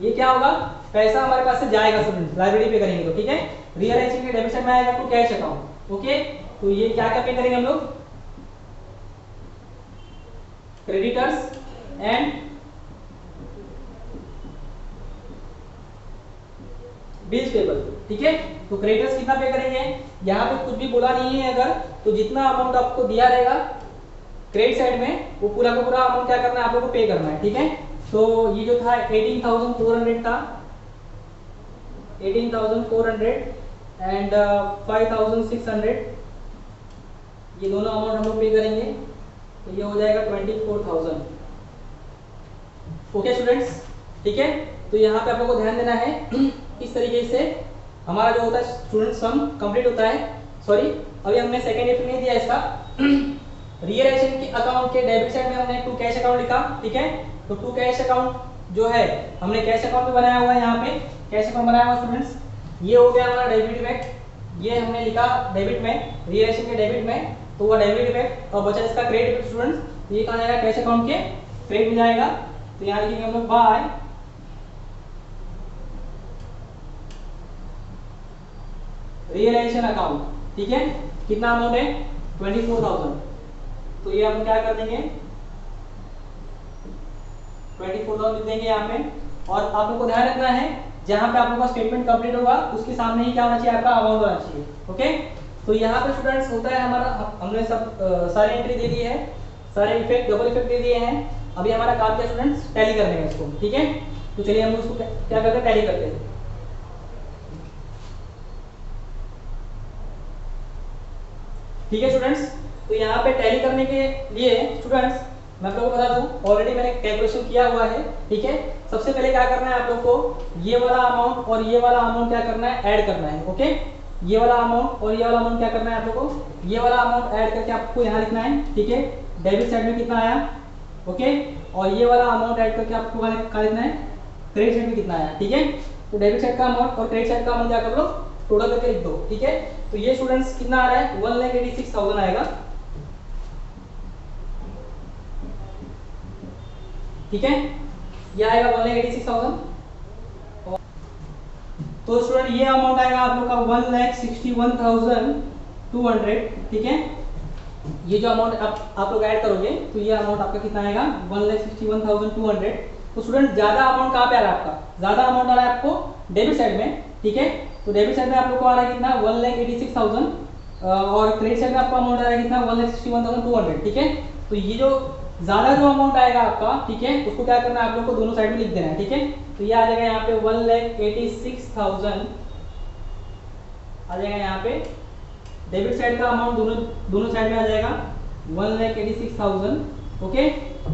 ये क्या होगा, पैसा हमारे पास से जाएगा स्टूडेंट, लायबिलिटी पे करेंगे तो, ठीक है, रियलाइजेशन के डेबिट साइड में आएगा टू कैश अकाउंट, ओके। तो ये क्या क्या पे करेंगे हम लोग, क्रेडिटर्स एंड बिल्स पेबल, ठीक है। तो क्रेडिटर्स कितना पे करेंगे, यहाँ पे कुछ भी बोला नहीं है अगर, तो जितना अमाउंट आपको दिया रहेगा क्रेडिट साइड में वो पूरा का पूरा अमाउंट क्या करना है, आप लोगों को पे करना है, ठीक है। तो ये जो था 18,400 था, 18,400 एंड 5,600, ये दोनों अमाउंट हम लोग पे करेंगे, तो ये हो जाएगा 24,000। ओके स्टूडेंट्स, ठीक है। तो यहाँ पे आप लोगों को ध्यान देना है इस तरीके से हमारा जो होता है स्टूडेंट सम कंप्लीट होता है। सॉरी, अभी हमने सेकंड इफेक्ट नहीं दिया इसका। रियलाइजेशन के अकाउंट के डेबिट साइड में हमने टू कैश अकाउंट लिखा, ठीक है। तो टू कैश अकाउंट जो है हमने कैश अकाउंट में बनाया हुआ है, यहाँ पे कैश अकाउंट बनाया हुआ स्टूडेंट्स। ये हो गया हमारा डेबिट इफेक्ट, ये हमने लिखा डेबिट में, रियलाइजेशन के डेबिट में, तो वो डेबिट इफेक्ट। और बचा इसका क्रेडिट इफेक्ट स्टूडेंट्स, ये कहाँ जाएगा, कैश अकाउंट के क्रेडिट में जाएगा। तो यहाँ लिखेंगे हम लोग बाय रियलाइजेशन अकाउंट, ठीक है। कितना अमाउंट है, 24,000। तो ये हम क्या कर देंगे, 24,000 लिख देंगे यहाँ पे। और आप लोग को ध्यान रखना है जहां पे आप लोगों का स्टेटमेंट कंप्लीट होगा उसके सामने ही क्या होना चाहिए, आपका अमाउंट होना चाहिए, ओके। तो यहाँ पे स्टूडेंट्स होता है हमारा, हमने सब सारे एंट्री दे दी है, सारे इफेक्ट डबल इफेक्ट दे दिए हैं। अभी हमारा काम क्या स्टूडेंट्स, टैली करने में इसको, ठीक है। तो चलिए हम उसको क्या करते हैं, टैली करते हैं। ठीक है स्टूडेंट्स, तो यहाँ पे टैली करने के लिए स्टूडेंट्स मैं आप लोगों को बता दूं, ऑलरेडी मैंने कैलकुलेशन किया हुआ है, ठीक है। सबसे पहले क्या करना है आप लोग को, ये वाला अमाउंट और ये वाला अमाउंट क्या करना है, ऐड करना है, ओके। ये वाला अमाउंट और ये वाला अमाउंट क्या करना है आप लोग को, ये वाला अमाउंट ऐड करके आपको यहाँ लिखना है, ठीक है। डेबिट साइड में कितना आया, ओके। और ये वाला अमाउंट ऐड करके आपको क्या लिखना है, क्रेडिट साइड में कितना आया, ठीक है। तो डेबिट साइड का अमाउंट और क्रेडिट साइड का अमाउंट क्या कर लो, टोटल करके लिख दो, ठीक है। तो ये स्टूडेंट्स कितना आ रहा है, 1,86,000 आएगा, ठीक है। ये आएगा 1,86,000। तो स्टूडेंट ये अमाउंट आएगा आप लोग का 1,61,200, ठीक है। ये जो अमाउंट आप लोग ऐड करोगे तो ये अमाउंट आपका कितना आएगा, 1,61,200। तो स्टूडेंट ज्यादा अमाउंट कहाँ पे आ रहा है आपका, ज्यादा अमाउंट आ रहा है आपको डेबिट साइड में, ठीक है। तो डेबिट साइड में आप लोग को आ रहा है कितना, 1,86,000। और क्रेडिट साइड में आपका अमाउंट आ रहा है कितना, 1,61,200, ठीक है। तो ये जो ज्यादा जो अमाउंट आएगा आपका, ठीक है, उसको क्या करना है आप लोग को दोनों साइड में लिख देना है, ठीक है। तो ये आ जाएगा यहाँ पे 1,86,000 आ जाएगा यहाँ पे। डेबिट साइड का अमाउंट दोनों साइड में आ जाएगा 1,86,000, ओके।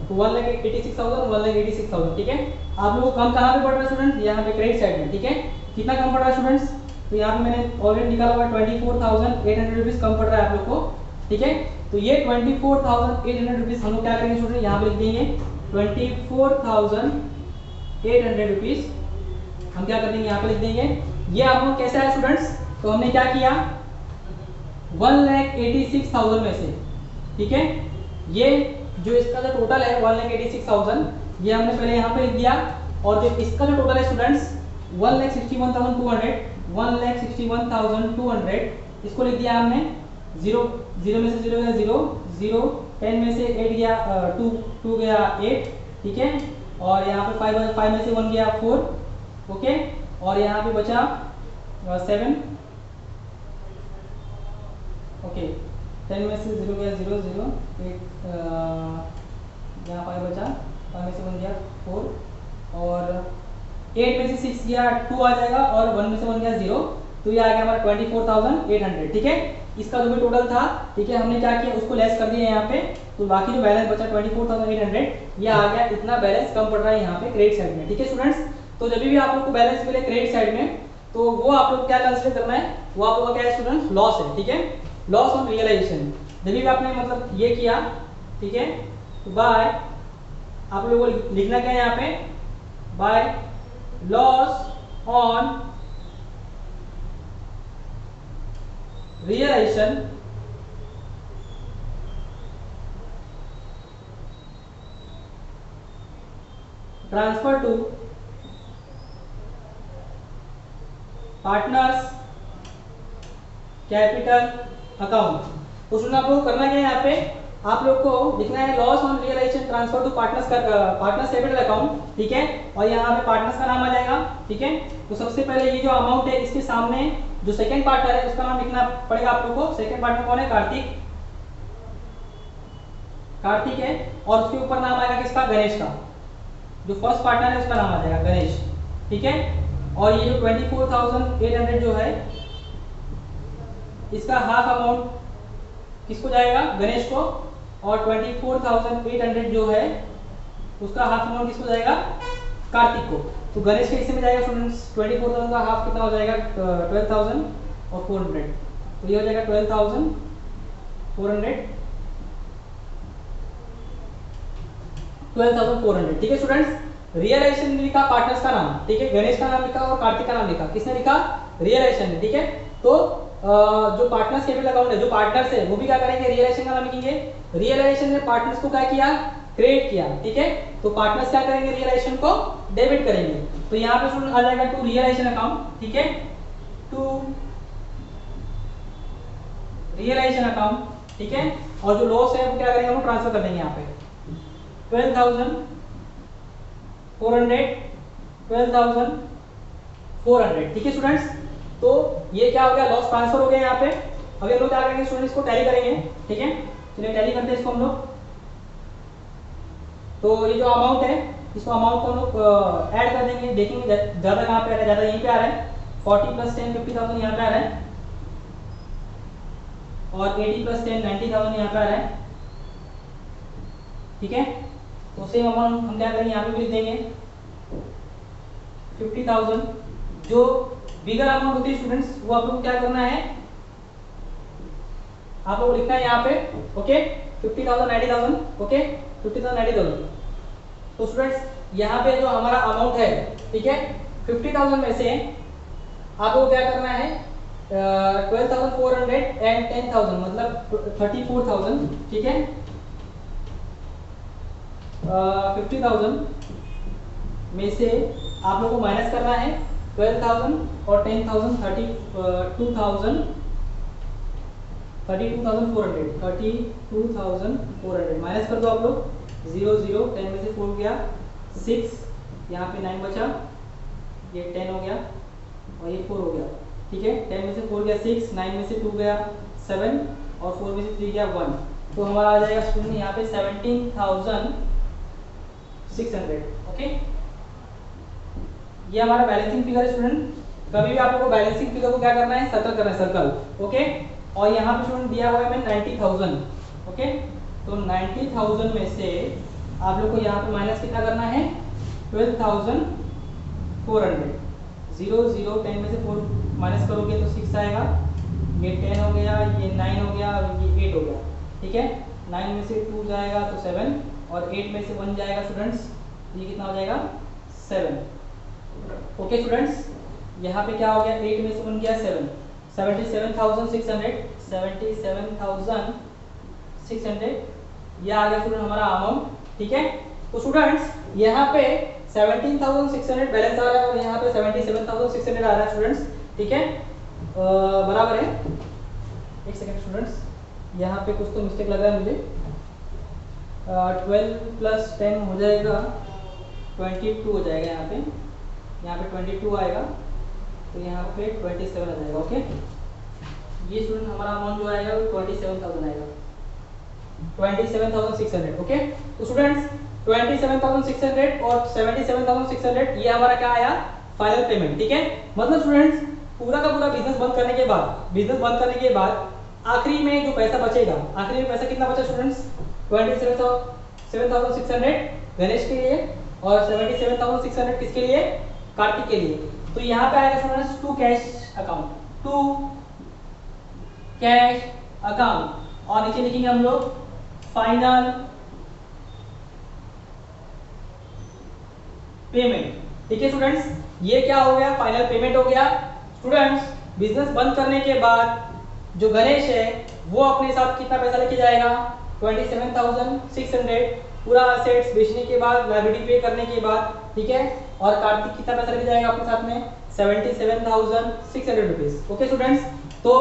तो 1,86,000 1,86,000, ठीक है। आप लोगों को कम कहाँ पे पड़ रहा है स्टूडेंट, यहाँ पे क्रेडिट साइड में, ठीक है। कितना कम पड़ रहा है स्टूडेंट्स, तो यहाँ पे मैंने ऑलरेडी निकाला हुआ है 24,800 रुपीज कम पड़ रहा है आप लोग को, ठीक है। तो ये 24,800 रुपीज हम लोग क्या करेंगे स्टूडेंट, यहाँ पे लिख देंगे 24,800 रुपीज हम क्या कर देंगे, यहाँ पे लिख देंगे। ये अमाउंट कैसा है स्टूडेंट्स, तो हमने क्या किया, 1,86,000 में से, ठीक है। ये जो इसका जो टोटल है 1,86,000, ये हमने पहले यहाँ पे लिख दिया। और जो इसका जो टोटल है स्टूडेंट्स 1,61,200, 1,61,200 इसको लिख दिया हमने। 0 में से 0 गया 0, 0 10 में से 8 गया 2 गया 8, ठीक है। और यहाँ पे 5 में से 1 गया 4, ओके। और यहाँ पे बचा 7, ओके। 10 में से 0 गया 0, 0 8, यहाँ 5 बचा, 5 में से 1 गया 4, और 8 में से 6 गया 2 आ जाएगा, और 1 में से 1 गया 0। तो ये आ गया हमारा 24,800, ठीक है। इसका जो भी टोटल था, ठीक है, हमने क्या किया, उसको लेस कर दिया यहाँ पे। तो बाकी जो बैलेंस बचा 24,800, ये आ गया, इतना बैलेंस कम पड़ रहा है यहाँ पे क्रेडिट साइड में, ठीक है स्टूडेंट्स। तो जब भी आप लोग को बैलेंस मिले क्रेडिट साइड में, तो वो आप लोग क्या कंसीडर करना है, वो आप लोग का क्या है स्टूडेंट, लॉस है, ठीक है। लॉस ऑन रियलाइजेशन, जब भी आपने मतलब ये किया, ठीक है, तो बाय आप लोगों को लिखना क्या है यहाँ पे, by loss on realisation transfer to partners capital account. तो सुनना आप लोग करना क्या है, यहाँ पे आप लोग को लिखना है loss on realisation transfer to partners capital account, ठीक है। और यहाँ पे पार्टनर्स का नाम आ जाएगा, ठीक है। तो सबसे पहले ये जो अमाउंट है इसके सामने जो सेकंड पार्टनर है उसका नाम लिखना पड़ेगा आप लोग को। सेकंड पार्टनर कौन है, कार्तिक है। और उसके ऊपर नाम आएगा किसका, गणेश का। जो फर्स्ट पार्टनर है उसका नाम आ जाएगा गणेश, ठीक है। और ये जो 24,800 जो है इसका हाफ अमाउंट किसको जाएगा, गणेश को। और 24,800 जो है उसका हाफ अमाउंट किसको जाएगा, कार्तिक को, तो गणेश के हिस्से में जाएगा स्टूडेंट्स 24,000 का हाफ कितना हो जाएगा 12,000 और 400, तो ये हो जाएगा 12,400। ठीक है स्टूडेंट्स, रियलाइजेशन लिखा पार्टनर्स का नाम, ठीक है, गणेश का नाम लिखा और कार्तिक का नाम लिखा, किसने लिखा, रियलाइजेशन ने। ठीक है, तो जो पार्टनर्स कैपिटल अकाउंट है, जो पार्टनर्स है वो भी क्या करेंगे, रियलाइजेशन का नाम लिखेंगे। रियलाइजेशन ने पार्टनर्स को क्या किया, क्रेडिट किया। ठीक है, तो पार्टनर्स क्या करेंगे, रियलाइजेशन को डेबिट करेंगे। तो यहाँ पे स्टूडेंट आ जाएगा टू रियलाइजेशन अकाउंट। ठीक है, टू रियलाइजेशन अकाउंट। ठीक है, और जो लॉस है वो क्या करेंगे, हम ट्रांसफर कर देंगे यहाँ पे 12,400। ठीक है स्टूडेंट्स, तो ये क्या हो गया, लॉस ट्रांसफर हो गया यहाँ पे। अब हम लोग क्या करेंगे स्टूडेंट्स, इसको टैली करेंगे। ठीक है, चलिए टैली करते हैं इसको हम लोग। तो ये जो अमाउंट है, इसको अमाउंट को हम लोग ऐड कर देंगे, देखेंगे ज्यादा कहाँ पे आ रहा है, ज्यादा यहीं पे आ रहा है। 40 + 10 50,000 यहाँ पे आ रहा है, और 80 + 10 90,000 यहाँ पे आ रहा है। ठीक है, तो सेम अमाउंट हम क्या करेंगे, यहाँ पे भी लिख देंगे 50,000। जो बिगर अमाउंट होती है स्टूडेंट्स, वो आप लोग को क्या करना है, आप लोग को लिखना है यहाँ पे, ओके, 50,000 90,000, ओके, 50,000 90,000। तो स्टूडेंट्स यहाँ पे जो हमारा अमाउंट है, ठीक है, 50,000 में से आप लोग क्या करना है, 12,400 एंड 10,000 मतलब 34,000। ठीक है, 50,000 में से आप लोग को माइनस करना है 12,000 और 10,000 32,400 माइनस कर दो आप लोग। 0 0 10 में से 4 गया 6, यहाँ पे 9 बचा, ये 10 हो गया और ये 4 हो गया। ठीक है, 10 में से 4 गया 6, 9 में से 2 गया 7 और 4 में से 3 गया 1। तो हमारा आ जाएगा स्टूडेंट यहाँ पे 17,600। ओके, ये हमारा बैलेंसिंग फिगर है स्टूडेंट। कभी भी आप लोगों को बैलेंसिंग फिगर को क्या करना है, सर्कल करना है, सर्कल। ओके, और यहाँ पे स्टूडेंट दिया हुआ है हमें 90,000। ओके, तो 90,000 में से आप लोग को यहाँ पे माइनस कितना करना है, 12,400। 0 0 10 में से 4 माइनस करोगे तो 6 आएगा, ये 10 हो गया, ये 9 हो गया, ये 8 हो गया। ठीक है, 9 में से 2 जाएगा तो 7 और 8 में से 1 जाएगा स्टूडेंट्स, ये कितना हो जाएगा 7। ओके स्टूडेंट्स, यहाँ पे क्या हो गया, 8 में से 1 गया 7, 77,600 ये आ गया स्टूडेंट हमारा अमाउंट। ठीक है, तो स्टूडेंट्स यहाँ पे 17,600 बैलेंस आ रहा है और यहाँ पे 77,600 आ रहा है स्टूडेंट्स। ठीक है, बराबर है। एक सेकंड स्टूडेंट्स, यहाँ पे कुछ तो मिस्टेक लग रहा है मुझे। 12 + 10 हो जाएगा 22 हो जाएगा, यहाँ पे 22 आएगा, तो यहाँ पे 27 आ जाएगा। ओके, ये स्टूडेंट हमारा अमाउंट जो आएगा वो 27,000 आएगा, 27,600। ओके, तो स्टूडेंट्स 27,600 और 77,600 ये हमारा क्या आया, फाइनल पेमेंट। ठीक है, मतलब स्टूडेंट्स पूरा का पूरा बिजनेस बंद करने के बाद आखिरी में जो पैसा बचेगा, आखिरी में पैसा कितना बचा स्टूडेंट्स, 27,600 गणेश के लिए और 77,600 किसके लिए, कार्तिक के लिए। तो यहाँ पे आएगा स्टूडेंट्स टू कैश अकाउंट और नीचे लिखेंगे हम लोग फाइनल पेमेंट। ठीक है स्टूडेंट्स, ये क्या हो गया, फाइनल पेमेंट हो गया। स्टूडेंट्स बिजनेस बंद करने के बाद जो गणेश है वो अपने साथ कितना पैसा लेके जाएगा, 27,600 पूरा असेट्स बेचने के बाद, लायबिलिटी पे करने के बाद। ठीक है, और कार्तिक कितना पैसा लेके जाएगा अपने साथ में, 77,600 रुपीज। ओके स्टूडेंट्स, तो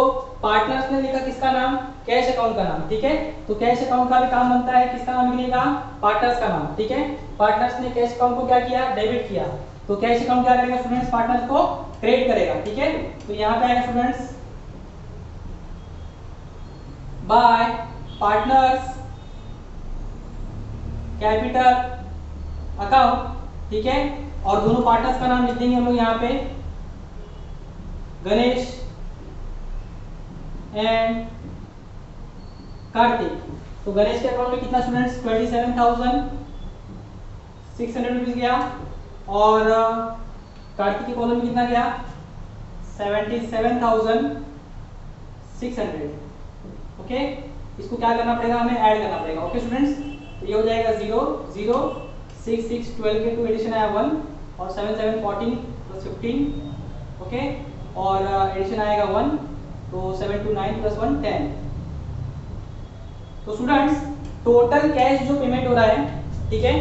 पार्टनर्स ने लिखा किसका नाम, कैश अकाउंट का नाम। ठीक है, तो कैश अकाउंट का भी काम बनता है, किसका नाम लिखने का, पार्टनर्स का नाम। ठीक है, पार्टनर्स ने कैश अकाउंट को क्या किया, डेबिट किया, तो कैश अकाउंट क्या करेगा स्टूडेंट्स, पार्टनर्स को क्रेडिट करेगा। ठीक है, तो यहाँ पे आएगा students bye partners capital account. ठीक है, और दोनों पार्टनर्स का नाम लिख देंगे हम लोग यहाँ पे, गणेश एंड कार्तिक। तो गणेश के अकाउंट में कितना स्टूडेंट्स, 27,600 रुपीज गया और कार्तिक की कॉलम में कितना गया 77,600। ओके, इसको क्या करना पड़ेगा, हमें ऐड करना पड़ेगा। ओके स्टूडेंट्स, ये हो जाएगा 0 0 6 6 12 के 2 एडिशन आया 1 और 7 7 14 प्लस 15। ओके, और एडिशन आएगा 1, तो 7 2 9 प्लस 1 10। तो स्टूडेंट्स टोटल कैश जो पेमेंट हो रहा है, ठीक है,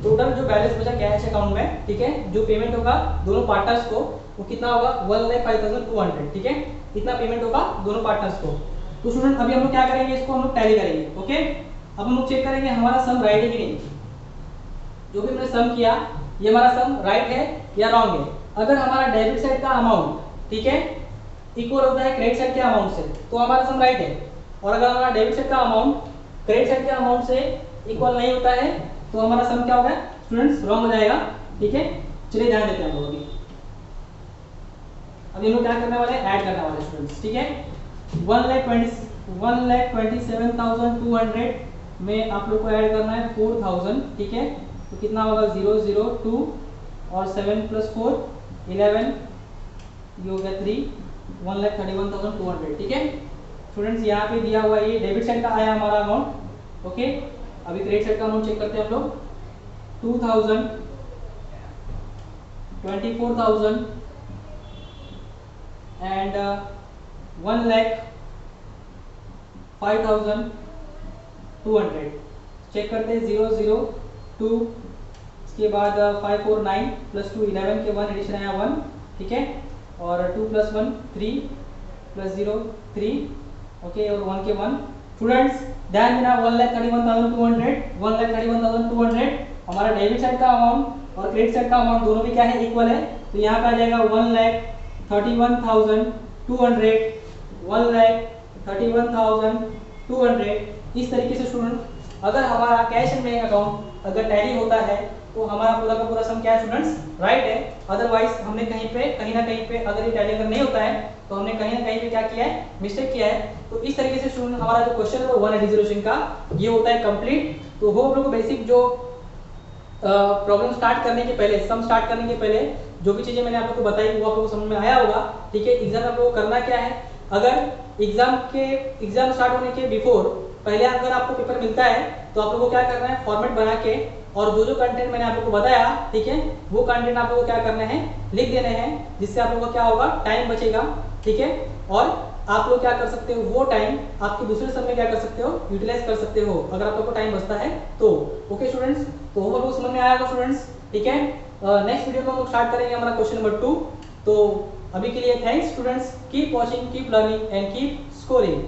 टोटल जो बैलेंस बचा कैश अकाउंट में, ठीक है, जो पेमेंट होगा दोनों पार्टनर्स को वो कितना होगा 1,05,200। ठीक है, इतना पेमेंट होगा दोनों पार्टनर्स को। तो स्टूडेंट अभी हम लोग क्या करेंगे, इसको हम लोग टैली करेंगे। ओके, अब हम लोग चेक करेंगे हमारा सम राइट है कि नहीं। जो भी हमने सम किया ये हमारा सम राइट है या रॉन्ग है। अगर हमारा डेबिट साइड का अमाउंट, ठीक है, इक्वल होता है क्रेडिट साइड के अमाउंट से तो हमारा सम राइट है, और अगर हमारा डेबिट साइड का अमाउंट क्रेडिट साइड के अमाउंट से इक्वल नहीं होता है तो हमारा सम क्या होगा स्टूडेंट्स, रॉन्ग हो जाएगा। ठीक है, चलिए ध्यान देते हैं हम लोग अभी हम लोग क्या करने वाले हैं, ऐड करने वाले स्टूडेंट्स। ठीक है, 1,27,200 में आप लोग को ऐड करना है 4,000। ठीक है, तो कितना होगा 0 0 2 और 7 प्लस 4 11, ये हो गया 3, 1,31,200। ठीक है स्टूडेंट्स, यहाँ पे दिया हुआ ये डेबिट साइड का आया हमारा अमाउंट। ओके, अभी क्रेडिट साइड का अमाउंट चेक करते हैं हम लोग। 2,000, 24,000 एंड 1,05,200। चेक करते हैं 0 0 2, इसके बाद 5 4 9 प्लस 2 11 के 1 एडिशन आया 1। ठीक है, और 2 प्लस 1 3 प्लस 0 3। ओके, और 1 के 1। स्टूडेंट्स ध्यान देना, 1,31,200 1,31,200 हमारा डेबिट साइड का अमाउंट और क्रेडिट साइड का अमाउंट दोनों भी क्या है, इक्वल है। तो यहाँ पे आ जाएगा 1,31,200 1,31,200। इस तरीके से स्टूडेंट अगर हमारा कैश एंड बैंक अकाउंट अगर टैली होता है तो हमारा पूरा का पूरा सम क्या है स्टूडेंट्स, राइट है। अदरवाइज हमने कहीं ना कहीं पे अगर ये टैली अगर नहीं होता है तो हमने कहीं ना कहीं पे क्या किया है, मिस्टेक किया है। तो इस तरीके से स्टूडेंट हमारा जो क्वेश्चन है वो 180 रिजोल्यूशन का ये होता है कंप्लीट। तो वो हम लोग को बेसिक जो प्रॉब्लम स्टार्ट करने के पहले, सम स्टार्ट करने के पहले जो भी चीजें मैंने आप लोग को बताई वो आप लोगों को समझ में आया होगा। ठीक है, एग्जाम आप लोगों को करना क्या है, अगर एग्जाम स्टार्ट होने के बिफोर पहले अगर आपको पेपर मिलता है तो आप लोगों को क्या करना है, फॉर्मेट बना के और जो कंटेंट मैंने आप लोगों को बताया, ठीक है, वो कंटेंट आप लोगों को क्या करना है, लिख देने हैं, जिससे आप लोगों का क्या होगा, टाइम बचेगा। ठीक है, और आप लोग क्या कर सकते हो, वो टाइम आपके दूसरे समय क्या कर सकते हो, यूटिलाइज कर सकते हो अगर आप लोग को टाइम बचता है तो। ओके स्टूडेंट्स, तो हम लोग समझ में आया होगा स्टूडेंट्स। ठीक है, नेक्स्ट वीडियो में हम लोग स्टार्ट करेंगे हमारा क्वेश्चन नंबर 2। तो अभी के लिए thanks students, keep watching, keep learning and keep scoring.